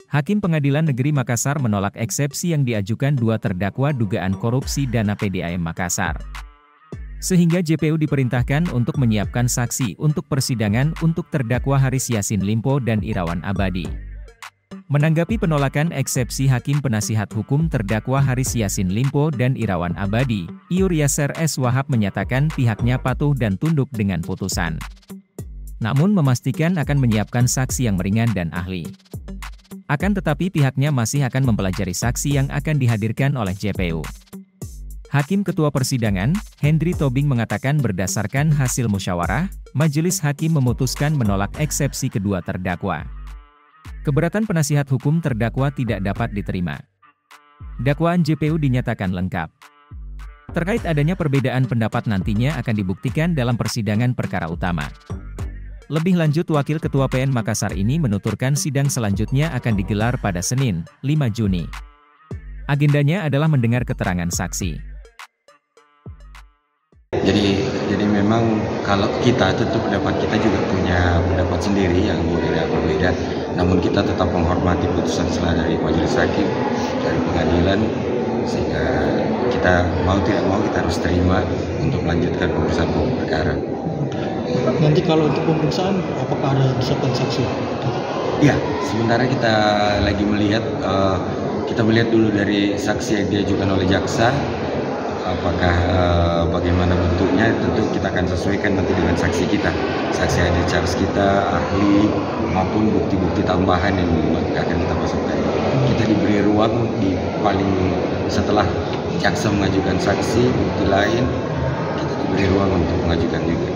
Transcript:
Hakim Pengadilan Negeri Makassar menolak eksepsi yang diajukan dua terdakwa dugaan korupsi dana PDAM Makassar. Sehingga JPU diperintahkan untuk menyiapkan saksi untuk persidangan untuk terdakwa Haris Yassin Limpo dan Irawan Abadi. Menanggapi penolakan eksepsi Hakim Penasihat Hukum terdakwa Haris Yassin Limpo dan Irawan Abadi, Iur Yasser S. Wahab menyatakan pihaknya patuh dan tunduk dengan putusan. Namun memastikan akan menyiapkan saksi yang meringan dan ahli. Akan tetapi pihaknya masih akan mempelajari saksi yang akan dihadirkan oleh JPU. Hakim Ketua Persidangan, Hendry Tobing mengatakan berdasarkan hasil musyawarah, Majelis Hakim memutuskan menolak eksepsi kedua terdakwa. Keberatan penasihat hukum terdakwa tidak dapat diterima. Dakwaan JPU dinyatakan lengkap. Terkait adanya perbedaan pendapat nantinya akan dibuktikan dalam persidangan perkara utama. Lebih lanjut Wakil Ketua PN Makassar ini menuturkan sidang selanjutnya akan digelar pada Senin, 5 Juni. Agendanya adalah mendengar keterangan saksi. Jadi memang kalau kita tentu pendapat kita juga punya pendapat sendiri yang berbeda. Namun kita tetap menghormati putusan dari Majelis Hakim, dari pengadilan, sehingga kita mau tidak mau kita harus terima untuk melanjutkan pemeriksaan perkara. Nanti kalau untuk pemeriksaan, apakah ada disiapkan saksi? Ya, sementara kita lagi melihat, kita melihat dulu dari saksi yang diajukan oleh jaksa, apakah bagaimana bentuknya, tentu kita akan sesuaikan nanti dengan saksi kita, saksi ahli charge kita, ahli, maupun bukti-bukti tambahan yang akan kita masukkan. Kita diberi ruang setelah jaksa mengajukan saksi, bukti lain, kita diberi ruang untuk mengajukan juga.